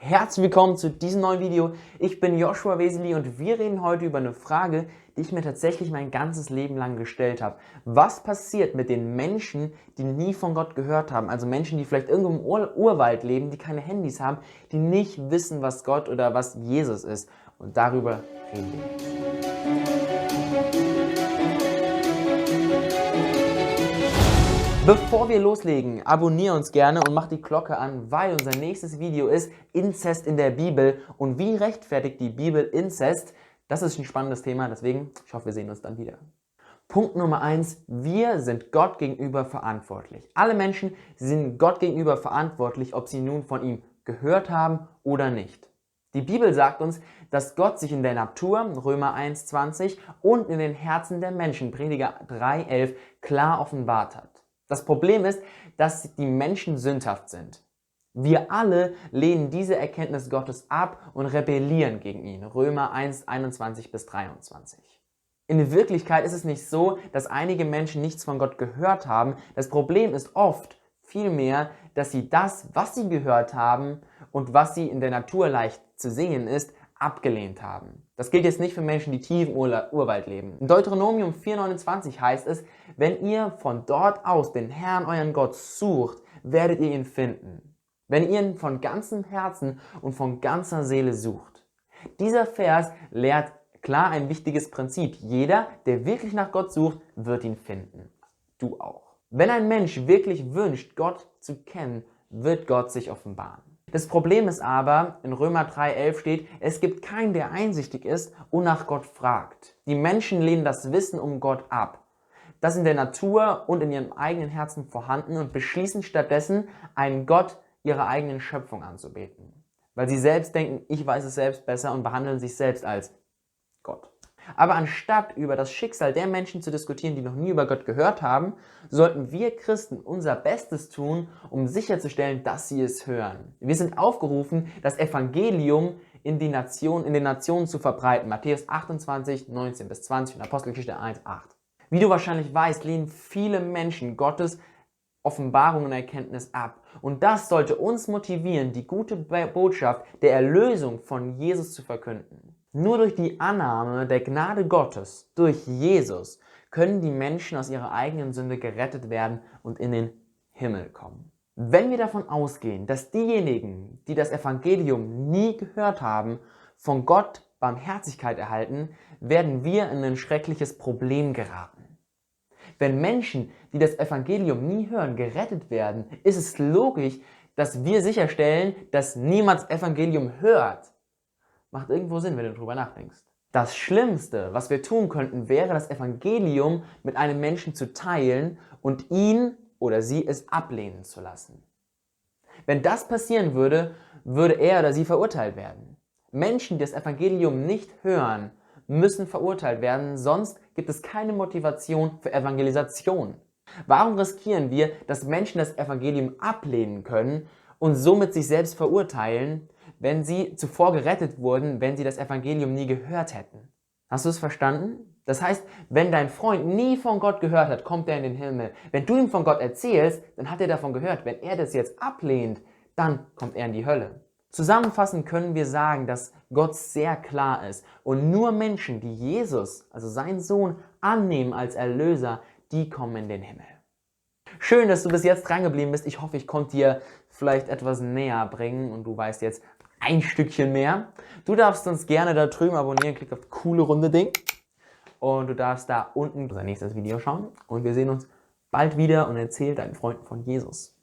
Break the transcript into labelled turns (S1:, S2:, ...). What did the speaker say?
S1: Herzlich willkommen zu diesem neuen Video. Ich bin Joshua Wesely und wir reden heute über eine Frage, die ich mir tatsächlich mein ganzes Leben lang gestellt habe. Was passiert mit den Menschen, die nie von Gott gehört haben? Also Menschen, die vielleicht irgendwo im Urwald leben, die keine Handys haben, die nicht wissen, was Gott oder was Jesus ist. Und darüber reden wir jetzt. Bevor wir loslegen, abonniere uns gerne und mach die Glocke an, weil unser nächstes Video ist Inzest in der Bibel und wie rechtfertigt die Bibel Inzest? Das ist ein spannendes Thema, deswegen, ich hoffe, wir sehen uns dann wieder. Punkt Nummer 1, wir sind Gott gegenüber verantwortlich. Alle Menschen sind Gott gegenüber verantwortlich, ob sie nun von ihm gehört haben oder nicht. Die Bibel sagt uns, dass Gott sich in der Natur, Römer 1,20, und in den Herzen der Menschen, Prediger 3,11, klar offenbart hat. Das Problem ist, dass die Menschen sündhaft sind. Wir alle lehnen diese Erkenntnis Gottes ab und rebellieren gegen ihn. Römer 1, 21-23. In Wirklichkeit ist es nicht so, dass einige Menschen nichts von Gott gehört haben. Das Problem ist oft vielmehr, dass sie das, was sie gehört haben und was sie in der Natur leicht zu sehen ist, abgelehnt haben. Das gilt jetzt nicht für Menschen, die tief im Urwald leben. In Deuteronomium 4,29 heißt es, wenn ihr von dort aus den Herrn, euren Gott, sucht, werdet ihr ihn finden. Wenn ihr ihn von ganzem Herzen und von ganzer Seele sucht. Dieser Vers lehrt klar ein wichtiges Prinzip. Jeder, der wirklich nach Gott sucht, wird ihn finden. Du auch. Wenn ein Mensch wirklich wünscht, Gott zu kennen, wird Gott sich offenbaren. Das Problem ist aber, in Römer 3,11 steht, es gibt keinen, der einsichtig ist und nach Gott fragt. Die Menschen lehnen das Wissen um Gott ab, das in der Natur und in ihrem eigenen Herzen vorhanden und beschließen stattdessen, einen Gott ihrer eigenen Schöpfung anzubeten. Weil sie selbst denken, ich weiß es selbst besser und behandeln sich selbst als Gott. Aber anstatt über das Schicksal der Menschen zu diskutieren, die noch nie über Gott gehört haben, sollten wir Christen unser Bestes tun, um sicherzustellen, dass sie es hören. Wir sind aufgerufen, das Evangelium in den Nationen zu verbreiten. Matthäus 28, 19-20 und Apostelgeschichte 1, 8. Wie du wahrscheinlich weißt, lehnen viele Menschen Gottes Offenbarung und Erkenntnis ab. Und das sollte uns motivieren, die gute Botschaft der Erlösung von Jesus zu verkünden. Nur durch die Annahme der Gnade Gottes, durch Jesus, können die Menschen aus ihrer eigenen Sünde gerettet werden und in den Himmel kommen. Wenn wir davon ausgehen, dass diejenigen, die das Evangelium nie gehört haben, von Gott Barmherzigkeit erhalten, werden wir in ein schreckliches Problem geraten. Wenn Menschen, die das Evangelium nie hören, gerettet werden, ist es logisch, dass wir sicherstellen, dass niemand das Evangelium hört. Macht irgendwo Sinn, wenn du darüber nachdenkst. Das Schlimmste, was wir tun könnten, wäre, das Evangelium mit einem Menschen zu teilen und ihn oder sie es ablehnen zu lassen. Wenn das passieren würde, würde er oder sie verurteilt werden. Menschen, die das Evangelium nicht hören, müssen verurteilt werden, sonst gibt es keine Motivation für Evangelisation. Warum riskieren wir, dass Menschen das Evangelium ablehnen können und somit sich selbst verurteilen, wenn sie zuvor gerettet wurden, wenn sie das Evangelium nie gehört hätten? Hast du es verstanden? Das heißt, wenn dein Freund nie von Gott gehört hat, kommt er in den Himmel. Wenn du ihm von Gott erzählst, dann hat er davon gehört. Wenn er das jetzt ablehnt, dann kommt er in die Hölle. Zusammenfassend können wir sagen, dass Gott sehr klar ist und nur Menschen, die Jesus, also seinen Sohn, annehmen als Erlöser, die kommen in den Himmel. Schön, dass du bis jetzt dran geblieben bist. Ich hoffe, ich konnte dir vielleicht etwas näher bringen und du weißt jetzt ein Stückchen mehr. Du darfst uns gerne da drüben abonnieren, klick auf das coole runde Ding und du darfst da unten unser nächstes Video schauen und wir sehen uns bald wieder und erzähl deinen Freunden von Jesus.